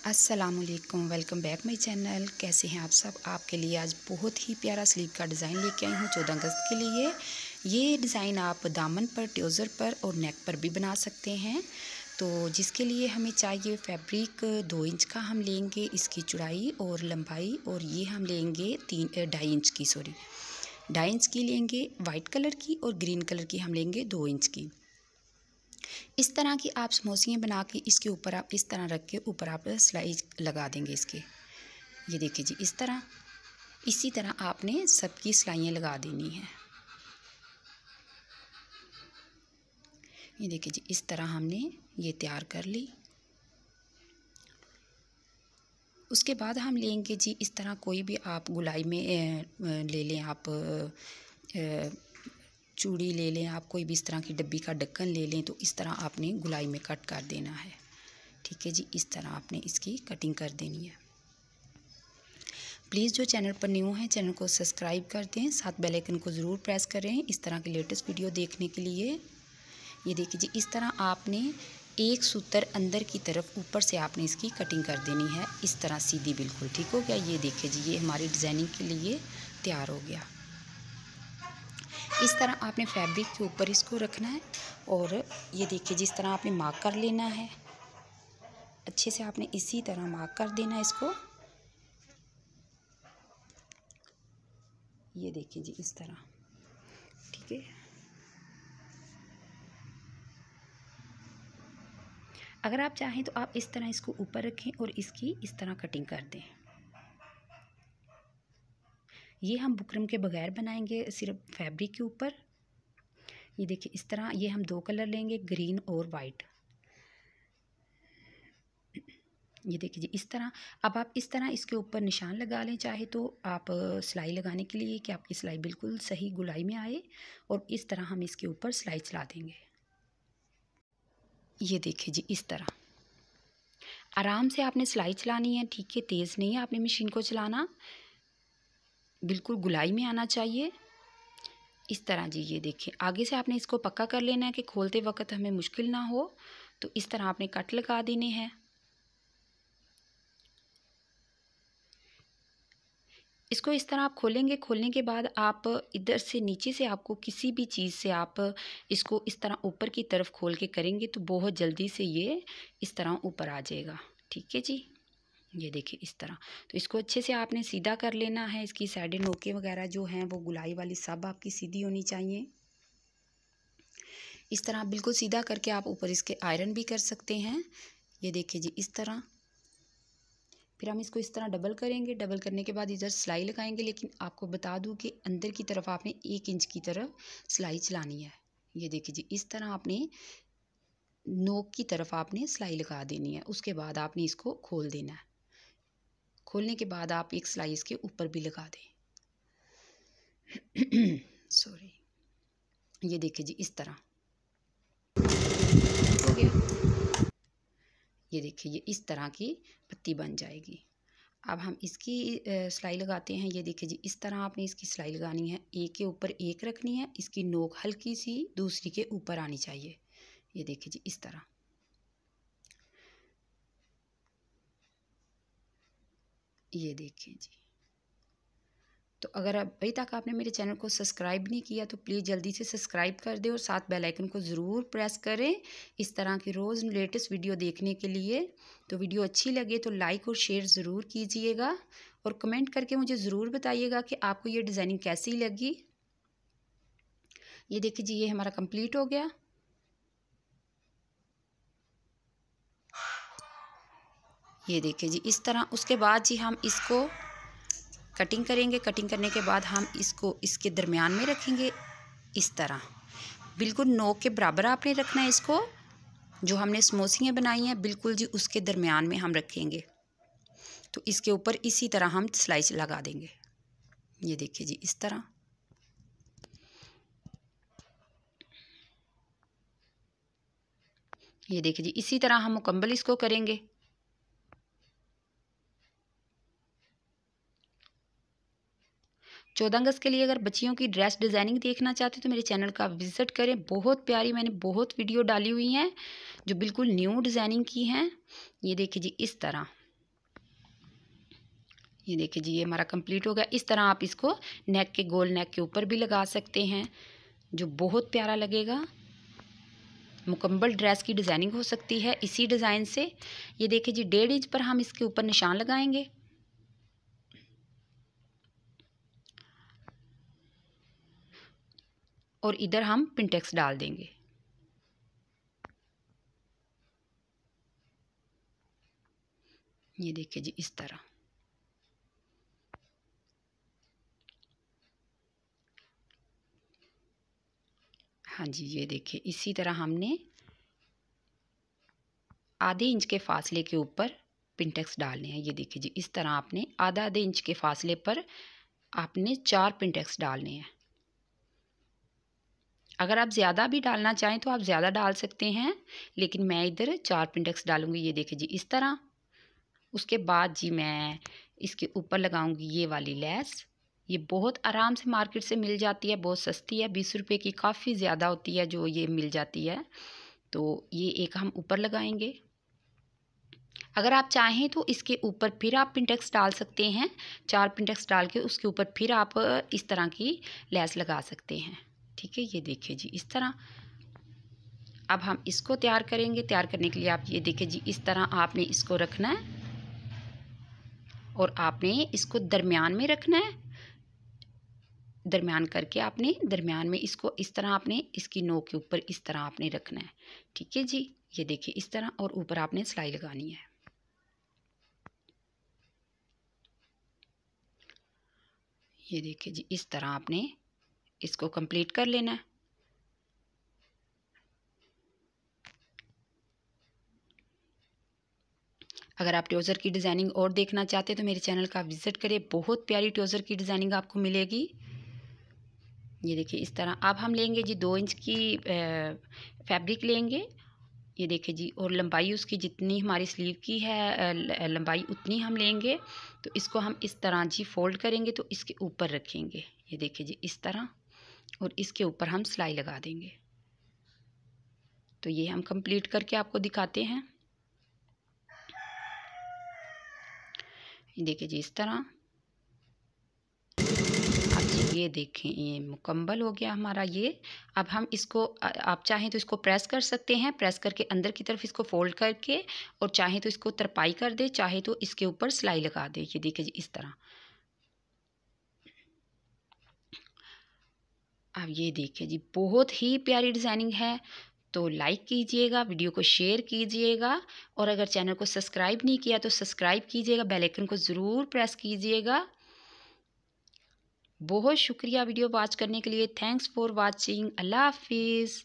अस्सलाम वालेकुम, welcome back my channel. कैसे हैं आप सब? आपके लिए आज बहुत ही प्यारा स्लीव का डिज़ाइन लेके आई हूँ 14 अगस्त के लिए। ये डिज़ाइन आप दामन पर, ट्राउज़र पर और नेक पर भी बना सकते हैं। तो जिसके लिए हमें चाहिए फैब्रिक 2 इंच का हम लेंगे, इसकी चौड़ाई और लंबाई, और ये हम लेंगे 2.5 इंच की, 2.5 इंच की लेंगे वाइट कलर की, और ग्रीन कलर की हम लेंगे 2 इंच की। इस तरह की आप समोसियाँ बना के इसके ऊपर आप इस तरह रख के ऊपर आप सिलाई लगा देंगे इसके। ये देखिए जी, इस तरह, इसी तरह आपने सबकी सिलाइयाँ लगा देनी है। ये देखिए जी, इस तरह हमने ये तैयार कर ली। उसके बाद हम लेंगे जी इस तरह कोई भी आप गुलाई में ले लें, आप चूड़ी ले लें, आप कोई भी इस तरह की डब्बी का ढक्कन ले लें। तो इस तरह आपने गुलाई में कट कर देना है। ठीक है जी, इस तरह आपने इसकी कटिंग कर देनी है। प्लीज़ जो चैनल पर न्यू है चैनल को सब्सक्राइब कर दें, साथ बेल आइकन को ज़रूर प्रेस करें इस तरह की लेटेस्ट वीडियो देखने के लिए। ये देखिए जी, इस तरह आपने एक सूत्र अंदर की तरफ ऊपर से आपने इसकी कटिंग कर देनी है, इस तरह सीधी बिल्कुल। ठीक हो गया? ये देखिए जी, ये हमारी डिज़ाइनिंग के लिए तैयार हो गया। इस तरह आपने फैब्रिक के ऊपर इसको रखना है, और ये देखिए जिस तरह आपने मार्क कर लेना है, अच्छे से आपने इसी तरह मार्क कर देना है इसको। ये देखिए जी, इस तरह। ठीक है, अगर आप चाहें तो आप इस तरह इसको ऊपर रखें और इसकी इस तरह कटिंग कर दें। ये हम बुकरम के बगैर बनाएंगे, सिर्फ फैब्रिक के ऊपर। ये देखिए इस तरह, ये हम 2 कलर लेंगे, ग्रीन और वाइट। ये देखिए जी, इस तरह। अब आप इस तरह इसके ऊपर निशान लगा लें, चाहे तो आप सिलाई लगाने के लिए कि आपकी सिलाई बिल्कुल सही गुलाई में आए, और इस तरह हम इसके ऊपर सिलाई चला देंगे। ये देखिए जी, इस तरह आराम से आपने सिलाई चलानी है। ठीक है, तेज़ नहीं है आपने मशीन को चलाना, बिल्कुल गुलाई में आना चाहिए। इस तरह जी, ये देखिए आगे से आपने इसको पक्का कर लेना है कि खोलते वक्त हमें मुश्किल ना हो। तो इस तरह आपने कट लगा देने हैं। इसको इस तरह आप खोलेंगे, खोलने के बाद आप इधर से नीचे से आपको किसी भी चीज़ से आप इसको इस तरह ऊपर की तरफ खोल के करेंगे तो बहुत जल्दी से ये इस तरह ऊपर आ जाएगा। ठीक है जी, ये देखिए इस तरह। तो इसको अच्छे से आपने सीधा कर लेना है। इसकी साइडें नोकें वगैरह जो हैं वो गुलाई वाली सब आपकी सीधी होनी चाहिए। इस तरह बिल्कुल सीधा करके आप ऊपर इसके आयरन भी कर सकते हैं। ये देखिए जी, इस तरह। फिर हम इसको इस तरह डबल करेंगे। डबल करने के बाद इधर सिलाई लगाएंगे, लेकिन आपको बता दूं कि अंदर की तरफ आपने 1 इंच की तरफ सिलाई चलानी है। ये देखिए जी, इस तरह आपने नोक की तरफ आपने सिलाई लगा देनी है। उसके बाद आपने इसको खोल देना है। खोलने के बाद आप एक सिलाई इसके ऊपर भी लगा दें। सॉरी। ये देखिए जी, इस तरह हो गया। ये देखिए, ये इस तरह की पत्ती बन जाएगी। अब हम इसकी सिलाई लगाते हैं। ये देखिए जी, इस तरह आपने इसकी सिलाई लगानी है, एक के ऊपर एक रखनी है। इसकी नोक हल्की सी दूसरी के ऊपर आनी चाहिए। ये देखिए जी, इस तरह। ये देखिए जी। तो अगर अभी तक आपने मेरे चैनल को सब्सक्राइब नहीं किया तो प्लीज़ जल्दी से सब्सक्राइब कर दें, और साथ बेल आइकन को ज़रूर प्रेस करें इस तरह की रोज़ लेटेस्ट वीडियो देखने के लिए। तो वीडियो अच्छी लगे तो लाइक और शेयर ज़रूर कीजिएगा, और कमेंट करके मुझे ज़रूर बताइएगा कि आपको ये डिज़ाइनिंग कैसी लगी। ये देखिए जी, ये हमारा कंप्लीट हो गया। ये देखिए जी, इस तरह। उसके बाद जी हम इसको कटिंग करेंगे। कटिंग करने के बाद हम इसको इसके दरमियान में रखेंगे, इस तरह बिल्कुल नोक के बराबर आपने रखना है इसको। जो हमने समोसियाँ बनाई हैं बिल्कुल जी उसके दरमियान में हम रखेंगे। तो इसके ऊपर इसी तरह हम सिलाई लगा देंगे। ये देखिए जी, इस तरह। ये देखिए जी, इसी तरह हम मुकम्मल इसको करेंगे। चौदह अगस्त के लिए अगर बच्चियों की ड्रेस डिज़ाइनिंग देखना चाहते हो तो मेरे चैनल का विज़िट करें। बहुत प्यारी मैंने बहुत वीडियो डाली हुई हैं जो बिल्कुल न्यू डिज़ाइनिंग की हैं। ये देखिए जी, इस तरह ये देखिए जी, ये हमारा कंप्लीट हो गया। इस तरह आप इसको नेक के, गोल नेक के ऊपर भी लगा सकते हैं, जो बहुत प्यारा लगेगा। मुकम्मल ड्रेस की डिज़ाइनिंग हो सकती है इसी डिज़ाइन से। ये देखिए जी, 1.5 इंच पर हम इसके ऊपर निशान लगाएंगे और इधर हम पिंटेक्स डाल देंगे। ये देखिए जी, इस तरह। हाँ जी, ये देखिए इसी तरह हमने आधे इंच के फासले के ऊपर पिंटेक्स डालने हैं। ये देखिए जी, इस तरह आपने आधे इंच के फासले पर आपने 4 पिंटेक्स डालने हैं। अगर आप ज़्यादा भी डालना चाहें तो आप ज़्यादा डाल सकते हैं, लेकिन मैं इधर 4 पिंटेक्स डालूँगी। ये देखिए जी, इस तरह। उसके बाद जी मैं इसके ऊपर लगाऊंगी ये वाली लेस। ये बहुत आराम से मार्केट से मिल जाती है, बहुत सस्ती है, 20 रुपये की काफ़ी ज़्यादा होती है जो ये मिल जाती है। तो ये एक हम ऊपर लगाएंगे। अगर आप चाहें तो इसके ऊपर फिर आप पिंटेक्स डाल सकते हैं, 4 पिंटेक्स डाल के उसके ऊपर फिर आप इस तरह की लेस लगा सकते हैं। ठीक है, ये देखिए जी, इस तरह। अब हम इसको तैयार करेंगे। तैयार करने के लिए आप ये देखिए जी, इस तरह आपने इसको रखना है और आपने इसको दरमियान में रखना है। दरमियान करके आपने दरमियान में इसको इस तरह आपने इसकी नोक के ऊपर इस तरह आपने रखना है। ठीक है जी, ये देखिए इस तरह, और ऊपर आपने सिलाई लगानी है। ये देखिए जी, इस तरह आपने इसको कंप्लीट कर लेना है। अगर आप ट्राउज़र की डिज़ाइनिंग और देखना चाहते हैं तो मेरे चैनल का विज़िट करें, बहुत प्यारी ट्राउज़र की डिज़ाइनिंग आपको मिलेगी। ये देखिए इस तरह। अब हम लेंगे जी 2 इंच की फैब्रिक लेंगे। ये देखिए जी, और लंबाई उसकी जितनी हमारी स्लीव की है लंबाई उतनी हम लेंगे। तो इसको हम इस तरह जी फोल्ड करेंगे तो इसके ऊपर रखेंगे। ये देखिए जी, इस तरह, और इसके ऊपर हम सिलाई लगा देंगे। तो ये हम कंप्लीट करके आपको दिखाते हैं। ये देखिए जी, इस तरह। अब जी ये देखें, ये मुकम्मल हो गया हमारा ये। अब हम इसको आप चाहें तो इसको प्रेस कर सकते हैं, प्रेस करके अंदर की तरफ इसको फोल्ड करके, और चाहें तो इसको तरपाई कर दे, चाहे तो इसके ऊपर सिलाई लगा दे। ये देखिए जी, इस तरह। अब ये देखिए जी, बहुत ही प्यारी डिज़ाइनिंग है। तो लाइक कीजिएगा, वीडियो को शेयर कीजिएगा, और अगर चैनल को सब्सक्राइब नहीं किया तो सब्सक्राइब कीजिएगा, बेल आइकन को ज़रूर प्रेस कीजिएगा। बहुत शुक्रिया वीडियो वॉच करने के लिए। Thanks for watching. अल्लाह हाफिज़।